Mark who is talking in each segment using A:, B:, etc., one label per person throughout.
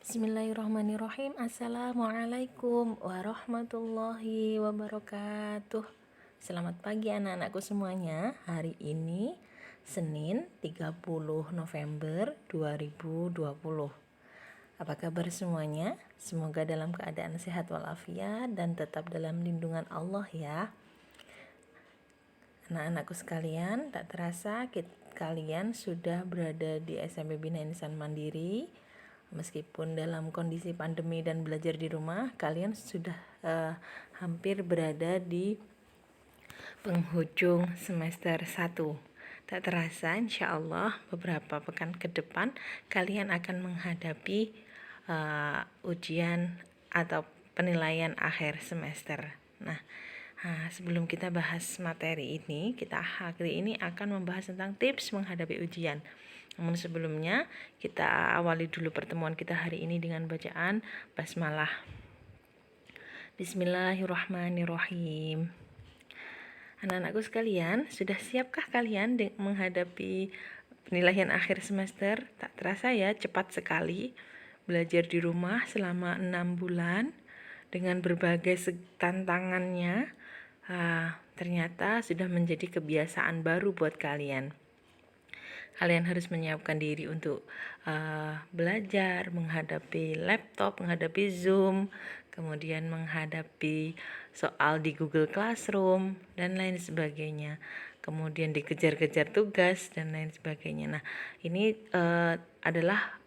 A: Bismillahirrahmanirrahim. Assalamualaikum warahmatullahi wabarakatuh. Selamat pagi anak-anakku semuanya. Hari ini Senin 30 November 2020. Apa kabar semuanya? Semoga dalam keadaan sehat walafiat dan tetap dalam lindungan Allah ya. Anak-anakku sekalian, tak terasa kalian sudah berada di SMP Bina Insan Mandiri. Meskipun dalam kondisi pandemi dan belajar di rumah, kalian sudah hampir berada di penghujung semester 1. Tak terasa insya Allah beberapa pekan ke depan kalian akan menghadapi ujian atau penilaian akhir semester. Nah, sebelum kita bahas materi ini, kita hari ini akan membahas tentang tips menghadapi ujian. Namun sebelumnya, kita awali dulu pertemuan kita hari ini dengan bacaan basmalah. Bismillahirrahmanirrahim. Anak-anakku sekalian, sudah siapkah kalian menghadapi penilaian akhir semester? Tak terasa ya, cepat sekali. Belajar di rumah selama 6 bulan dengan berbagai tantangannya, ternyata sudah menjadi kebiasaan baru buat kalian. Kalian harus menyiapkan diri untuk belajar, menghadapi laptop, menghadapi Zoom, kemudian menghadapi soal di Google Classroom, dan lain sebagainya. Kemudian dikejar-kejar tugas, dan lain sebagainya. Nah, ini adalah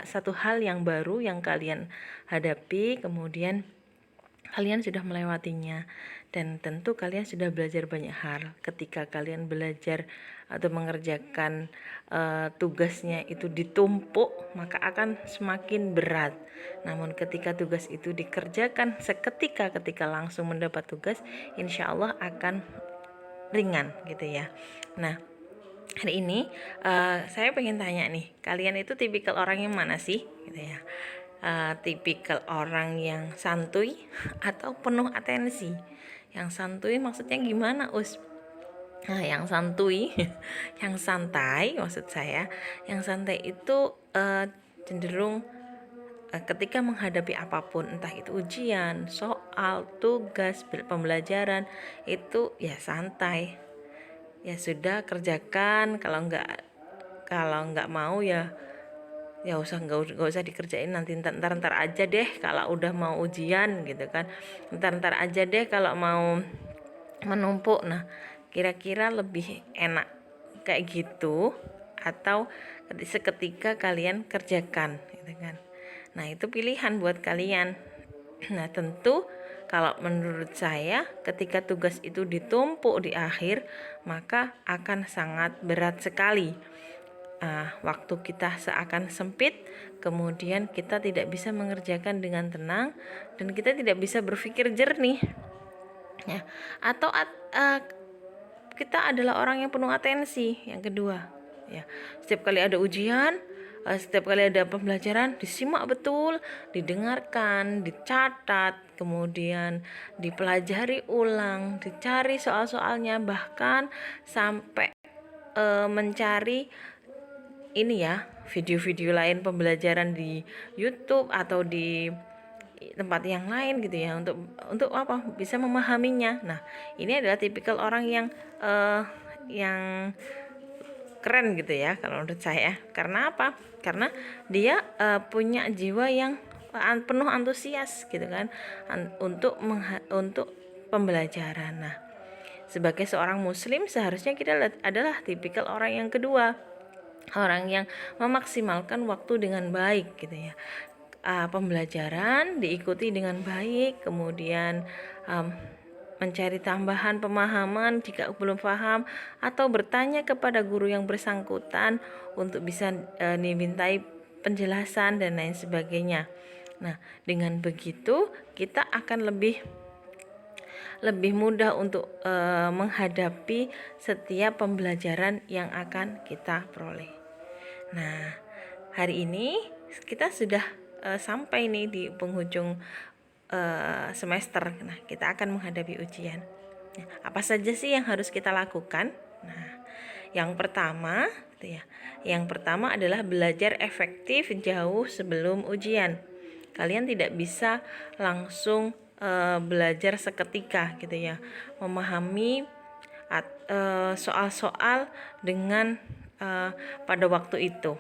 A: satu hal yang baru yang kalian hadapi, kemudian kalian sudah melewatinya, dan tentu kalian sudah belajar banyak hal. Ketika kalian belajar atau mengerjakan tugasnya itu ditumpuk, maka akan semakin berat. Namun ketika tugas itu dikerjakan seketika, ketika langsung mendapat tugas, insya Allah akan ringan gitu ya. Nah, hari ini saya pengen tanya nih, kalian itu tipikal orang yang mana sih gitu ya? Tipikal orang yang santuy atau penuh atensi? Yang santuy maksudnya gimana, Us? Nah, yang santuy, yang santai maksud saya, yang santai itu cenderung ketika menghadapi apapun, entah itu ujian, soal, tugas, pembelajaran, itu ya santai. Ya sudah, kerjakan. Kalau nggak mau ya nggak usah dikerjain, nanti ntar aja deh kalau udah mau ujian gitu kan, ntar aja deh kalau mau menumpuk. Nah, kira-kira lebih enak kayak gitu atau seketika kalian kerjakan gitu kan. Nah, itu pilihan buat kalian. Nah, tentu kalau menurut saya ketika tugas itu ditumpuk di akhir, maka akan sangat berat sekali. Waktu kita seakan sempit, kemudian kita tidak bisa mengerjakan dengan tenang, dan kita tidak bisa berpikir jernih ya. Atau kita adalah orang yang penuh atensi, yang kedua ya. Setiap kali ada ujian, setiap kali ada pembelajaran, disimak betul, didengarkan, dicatat, kemudian dipelajari ulang, dicari soal-soalnya, bahkan sampai mencari ini ya, video-video lain pembelajaran di YouTube atau di tempat yang lain gitu ya, untuk apa, bisa memahaminya. Nah, ini adalah tipikal orang yang keren gitu ya kalau menurut saya. Karena apa? Karena dia punya jiwa yang penuh antusias gitu kan, untuk pembelajaran. Nah, sebagai seorang muslim seharusnya kita adalah tipikal orang yang kedua, orang yang memaksimalkan waktu dengan baik gitu ya. Pembelajaran diikuti dengan baik, kemudian mencari tambahan pemahaman jika belum paham, atau bertanya kepada guru yang bersangkutan untuk bisa dimintai penjelasan dan lain sebagainya. Nah, dengan begitu kita akan lebih mudah untuk menghadapi setiap pembelajaran yang akan kita peroleh. Nah, hari ini kita sudah sampai nih di penghujung semester. Nah, kita akan menghadapi ujian. Apa saja sih yang harus kita lakukan? Nah, Yang pertama, gitu ya. Yang pertama adalah belajar efektif jauh sebelum ujian. Kalian tidak bisa langsung belajar seketika gitu ya. Memahami soal-soal dengan pada waktu itu.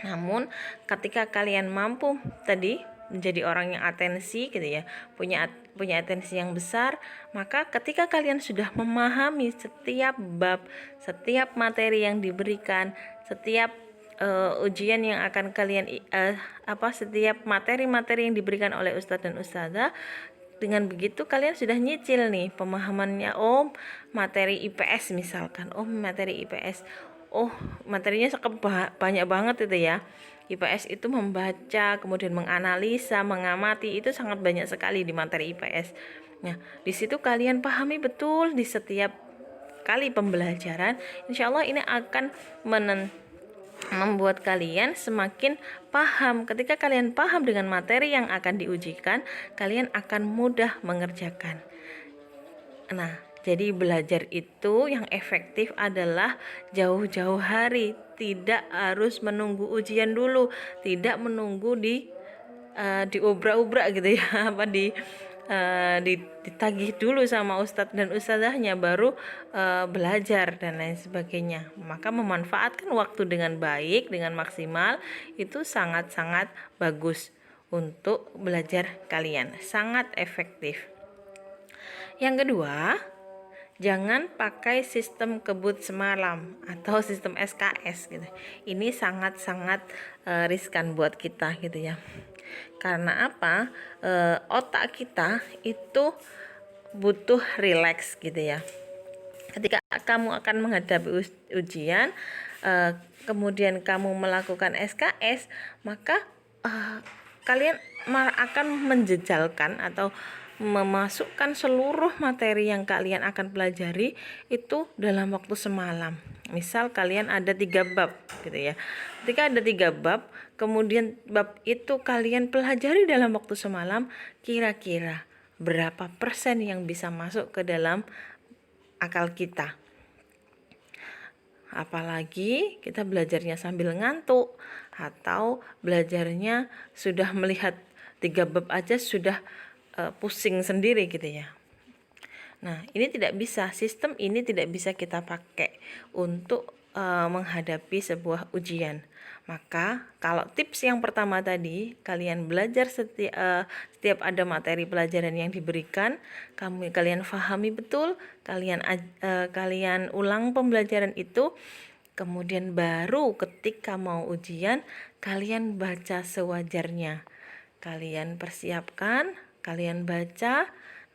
A: Namun ketika kalian mampu tadi menjadi orang yang atensi gitu ya, punya atensi yang besar, maka ketika kalian sudah memahami setiap bab, setiap materi yang diberikan, setiap ujian yang akan kalian setiap materi-materi yang diberikan oleh ustadz dan ustazah, dengan begitu kalian sudah nyicil nih pemahamannya. Oh, materi IPS misalkan. Oh, materi IPS. Oh, materinya banyak banget itu ya. IPS itu membaca, kemudian menganalisa, mengamati, itu sangat banyak sekali di materi IPS. Nah, di situ kalian pahami betul di setiap kali pembelajaran. Insya Allah ini akan membuat kalian semakin paham. Ketika kalian paham dengan materi yang akan diujikan, kalian akan mudah mengerjakan. Nah, jadi belajar itu yang efektif adalah jauh-jauh hari, tidak harus menunggu ujian dulu, tidak menunggu diobrak-obrak gitu ya, ditagih dulu sama ustadz dan ustazahnya baru belajar dan lain sebagainya. Maka memanfaatkan waktu dengan baik, dengan maksimal itu sangat-sangat bagus untuk belajar kalian, sangat efektif. Yang kedua, jangan pakai sistem kebut semalam atau sistem SKS gitu. Ini sangat-sangat riskan buat kita gitu ya. Karena apa? Otak kita itu butuh rileks gitu ya. Ketika kamu akan menghadapi ujian, kemudian kamu melakukan SKS, maka kalian akan menjejalkan atau memasukkan seluruh materi yang kalian akan pelajari itu dalam waktu semalam. Misal kalian ada 3 bab gitu ya. Ketika ada 3 bab, kemudian bab itu kalian pelajari dalam waktu semalam, kira-kira berapa persen yang bisa masuk ke dalam akal kita? Apalagi kita belajarnya sambil ngantuk atau belajarnya sudah melihat 3 bab aja sudah pusing sendiri gitu ya. Nah, ini tidak bisa, sistem ini tidak bisa kita pakai untuk menghadapi sebuah ujian. Maka kalau tips yang pertama tadi, kalian belajar setiap ada materi pelajaran yang diberikan, kalian pahami betul, kalian ulang pembelajaran itu, kemudian baru ketika mau ujian kalian baca sewajarnya. Kalian persiapkan, kalian baca.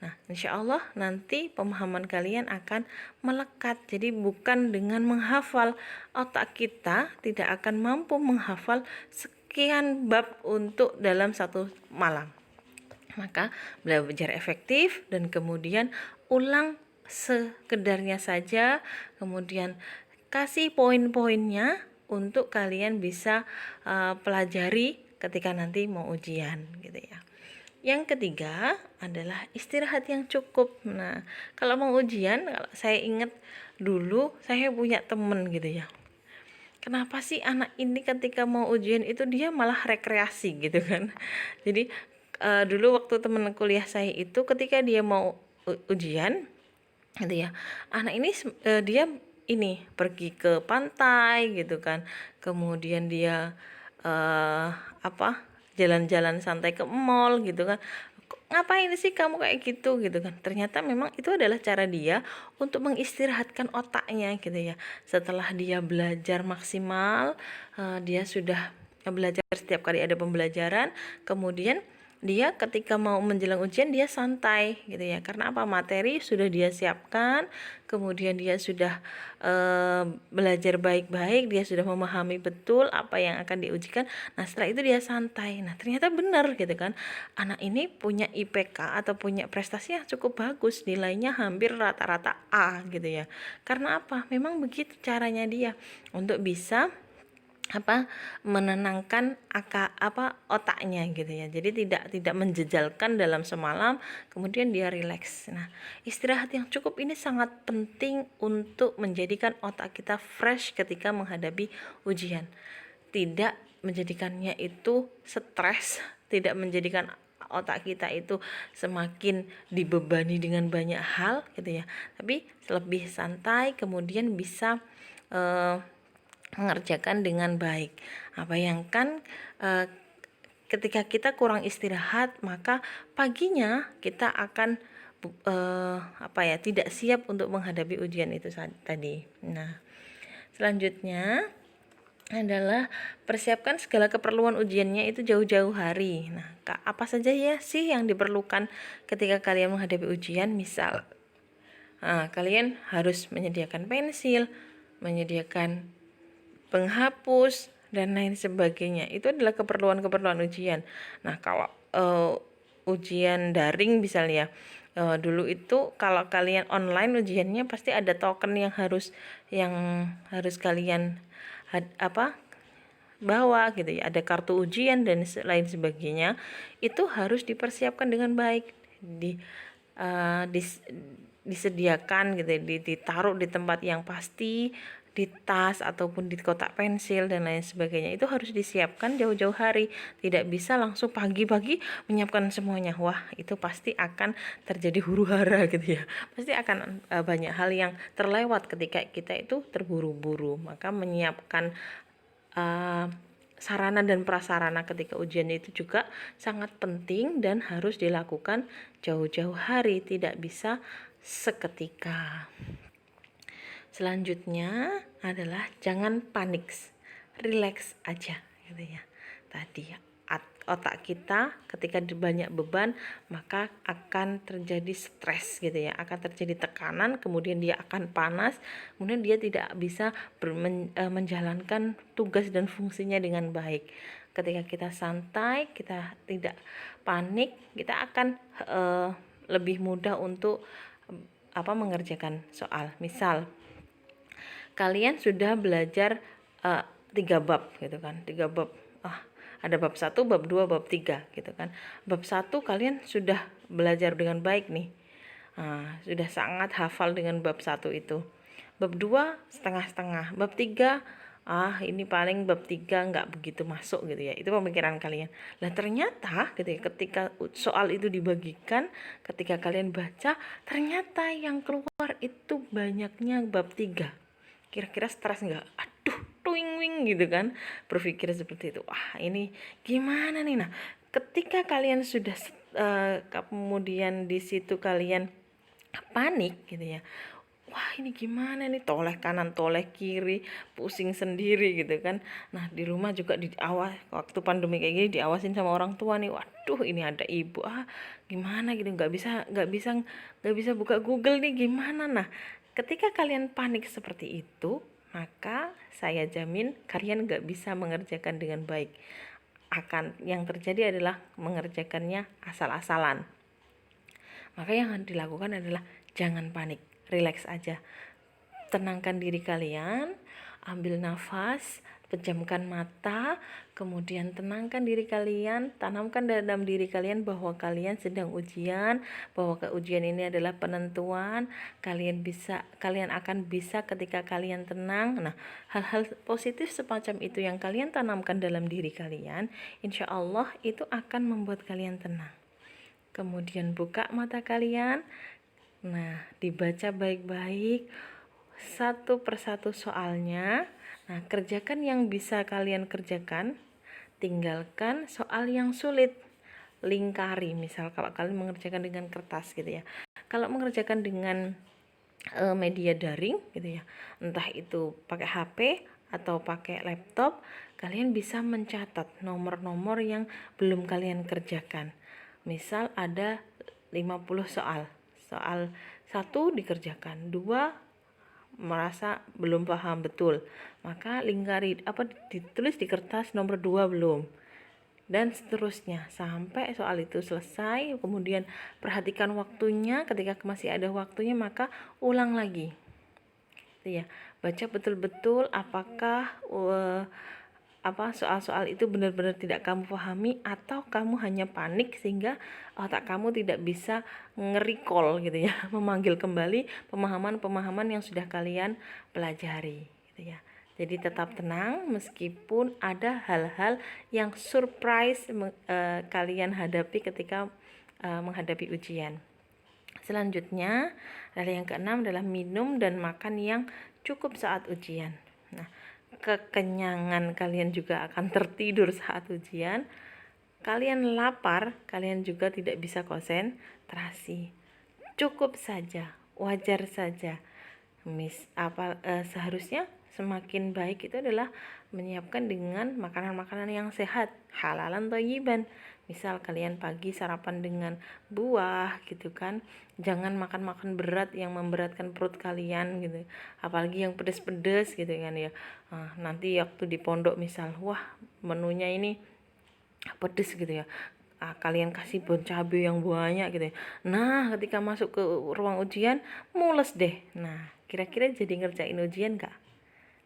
A: Nah, insya Allah nanti pemahaman kalian akan melekat. Jadi bukan dengan menghafal. Otak kita tidak akan mampu menghafal sekian bab untuk dalam satu malam. Maka belajar efektif dan kemudian ulang sekedarnya saja. Kemudian kasih poin-poinnya untuk kalian bisa pelajari ketika nanti mau ujian gitu ya. Yang ketiga adalah istirahat yang cukup. Nah, kalau mau ujian, kalau saya ingat dulu saya punya temen gitu ya. Kenapa sih anak ini ketika mau ujian itu dia malah rekreasi gitu kan? Jadi dulu waktu temen kuliah saya itu ketika dia mau ujian gitu ya, anak ini dia ini pergi ke pantai gitu kan, kemudian dia jalan-jalan santai ke mall gitu kan. Ngapain sih kamu kayak gitu kan. Ternyata memang itu adalah cara dia untuk mengistirahatkan otaknya gitu ya. Setelah dia belajar maksimal, dia sudah belajar setiap kali ada pembelajaran, kemudian dia ketika mau menjelang ujian dia santai gitu ya. Karena apa? Materi sudah dia siapkan, kemudian dia sudah belajar baik-baik, dia sudah memahami betul apa yang akan diujikan. Nah, setelah itu dia santai. Nah, ternyata benar gitu kan. Anak ini punya IPK atau punya prestasi yang cukup bagus, nilainya hampir rata-rata A gitu ya. Karena apa? Memang begitu caranya dia untuk bisa menenangkan otaknya gitu ya. Jadi tidak menjejalkan dalam semalam, kemudian dia rileks. Nah, istirahat yang cukup ini sangat penting untuk menjadikan otak kita fresh ketika menghadapi ujian. Tidak menjadikannya itu stres, tidak menjadikan otak kita itu semakin dibebani dengan banyak hal gitu ya, tapi lebih santai, kemudian bisa mengerjakan dengan baik. Nah, bayangkan ketika kita kurang istirahat, maka paginya kita akan tidak siap untuk menghadapi ujian itu tadi. Nah, selanjutnya adalah persiapkan segala keperluan ujiannya itu jauh-jauh hari. Nah, apa saja ya sih yang diperlukan ketika kalian menghadapi ujian? Misal, kalian harus menyediakan pensil, menyediakan penghapus, dan lain sebagainya. Itu adalah keperluan-keperluan ujian. Nah, kalau ujian daring misalnya, dulu itu kalau kalian online ujiannya pasti ada token yang harus kalian bawa gitu ya, ada kartu ujian dan lain sebagainya. Itu harus dipersiapkan dengan baik, disediakan gitu ya, ditaruh di tempat yang pasti, di tas ataupun di kotak pensil dan lain sebagainya. Itu harus disiapkan jauh-jauh hari, tidak bisa langsung pagi-pagi menyiapkan semuanya. Wah, itu pasti akan terjadi huru-hara gitu ya, pasti akan banyak hal yang terlewat ketika kita itu terburu-buru. Maka menyiapkan sarana dan prasarana ketika ujian itu juga sangat penting dan harus dilakukan jauh-jauh hari, tidak bisa seketika. Selanjutnya adalah jangan panik, relax aja gitu ya. Tadi otak kita ketika banyak beban maka akan terjadi stres gitu ya, akan terjadi tekanan, kemudian dia akan panas, kemudian dia tidak bisa menjalankan tugas dan fungsinya dengan baik. Ketika kita santai, kita tidak panik, kita akan lebih mudah untuk mengerjakan soal. Misal kalian sudah belajar 3 bab gitu kan, 3 bab, ada bab 1, bab 2, bab 3 gitu kan. Bab 1 kalian sudah belajar dengan baik nih, sudah sangat hafal dengan bab 1 itu. Bab 2 setengah-setengah, bab 3 ini paling bab 3 nggak begitu masuk gitu ya. Itu pemikiran kalian. Nah, ternyata gitu ya, ketika soal itu dibagikan, ketika kalian baca, ternyata yang keluar itu banyaknya bab 3. Kira-kira stres nggak? Aduh, tuing-wing gitu kan, berpikir seperti itu. Wah, ini gimana nih? Nah, ketika kalian sudah kemudian di situ kalian panik gitu ya, wah ini gimana nih, toleh kanan toleh kiri, pusing sendiri gitu kan. Nah, di rumah juga waktu pandemi kayak gini diawasin sama orang tua nih. Waduh, ini ada ibu, gimana gitu, nggak bisa buka Google nih, gimana. Nah, ketika kalian panik seperti itu, maka saya jamin kalian nggak bisa mengerjakan dengan baik. Yang terjadi adalah mengerjakannya asal-asalan. Maka yang dilakukan adalah jangan panik, relax aja. Tenangkan diri kalian, ambil nafas, pejamkan mata, kemudian tenangkan diri kalian, tanamkan dalam diri kalian bahwa kalian sedang ujian, bahwa ujian ini adalah penentuan, kalian akan bisa ketika kalian tenang. Nah, hal-hal positif semacam itu yang kalian tanamkan dalam diri kalian, insya Allah itu akan membuat kalian tenang. Kemudian buka mata kalian, nah dibaca baik-baik satu persatu soalnya. Nah, kerjakan yang bisa kalian kerjakan, tinggalkan soal yang sulit, lingkari. Misal kalau kalian mengerjakan dengan kertas gitu ya, kalau mengerjakan dengan media daring gitu ya, entah itu pakai HP atau pakai laptop, kalian bisa mencatat nomor-nomor yang belum kalian kerjakan. Misal ada 50 soal 1 dikerjakan, 2 merasa belum paham betul, maka lingkari ditulis di kertas nomor 2 belum, dan seterusnya sampai soal itu selesai. Kemudian perhatikan waktunya, ketika masih ada waktunya maka ulang lagi ya, baca betul-betul apakah soal-soal itu benar-benar tidak kamu pahami, atau kamu hanya panik sehingga otak kamu tidak bisa nge-recall gitu ya, memanggil kembali pemahaman-pemahaman yang sudah kalian pelajari gitu ya. Jadi tetap tenang meskipun ada hal-hal yang surprise kalian hadapi ketika menghadapi ujian. Selanjutnya, yang keenam adalah minum dan makan yang cukup saat ujian. Nah, kekenyangan kalian juga akan tertidur saat ujian. Kalian lapar, kalian juga tidak bisa konsentrasi. Cukup saja, wajar saja. Seharusnya semakin baik itu adalah menyiapkan dengan makanan-makanan yang sehat, halalan thayyiban. Misal kalian pagi sarapan dengan buah gitu kan, jangan makan-makan berat yang memberatkan perut kalian gitu, apalagi yang pedes-pedes gitu kan ya. Nanti waktu di pondok misal, wah menunya ini pedes gitu ya, kalian kasih bon cabai yang banyak gitu ya. Nah ketika masuk ke ruang ujian mules deh. Nah kira-kira jadi ngerjain ujian gak?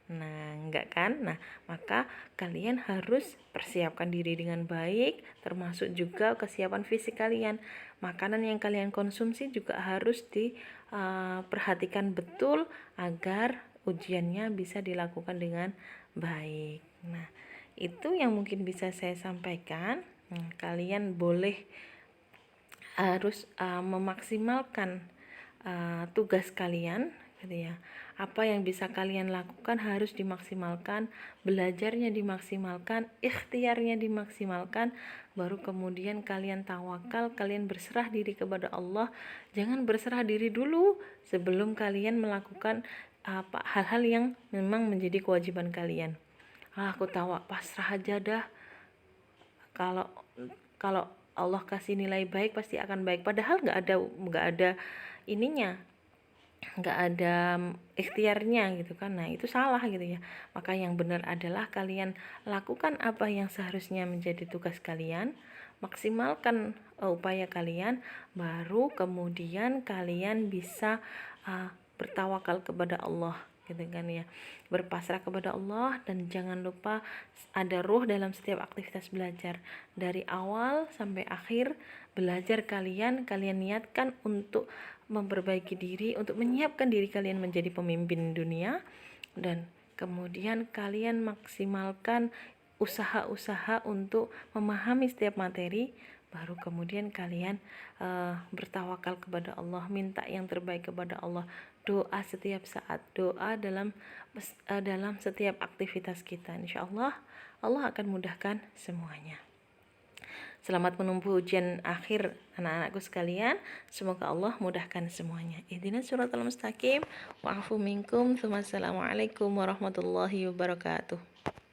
A: Nah, enggak kan? Nah, maka kalian harus persiapkan diri dengan baik, termasuk juga kesiapan fisik kalian. Makanan yang kalian konsumsi juga harus diperhatikan betul agar ujiannya bisa dilakukan dengan baik. Nah, itu yang mungkin bisa saya sampaikan. Kalian boleh harus memaksimalkan tugas kalian gitu ya. Apa yang bisa kalian lakukan harus dimaksimalkan, belajarnya dimaksimalkan, ikhtiarnya dimaksimalkan, baru kemudian kalian tawakal, kalian berserah diri kepada Allah. Jangan berserah diri dulu sebelum kalian melakukan hal-hal yang memang menjadi kewajiban kalian. Aku pasrah aja dah, kalau kalau Allah kasih nilai baik pasti akan baik, padahal nggak ada ininya, nggak ada ikhtiarnya gitu kan. Nah itu salah gitu ya. Maka yang benar adalah kalian lakukan apa yang seharusnya menjadi tugas kalian, maksimalkan upaya kalian, baru kemudian kalian bisa bertawakal kepada Allah gitu kan ya, berpasrah kepada Allah. Dan jangan lupa ada ruh dalam setiap aktivitas belajar, dari awal sampai akhir belajar kalian niatkan untuk memperbaiki diri, untuk menyiapkan diri kalian menjadi pemimpin dunia. Dan kemudian kalian maksimalkan usaha-usaha untuk memahami setiap materi, baru kemudian kalian bertawakal kepada Allah, minta yang terbaik kepada Allah, doa setiap saat, doa dalam setiap aktivitas kita. Insya Allah Allah akan mudahkan semuanya. Selamat menempuh ujian akhir anak-anakku sekalian. Semoga Allah mudahkan semuanya. Ihdinas siratal mustaqim. Wa'afu minkum. Wassalamualaikum warahmatullahi wabarakatuh.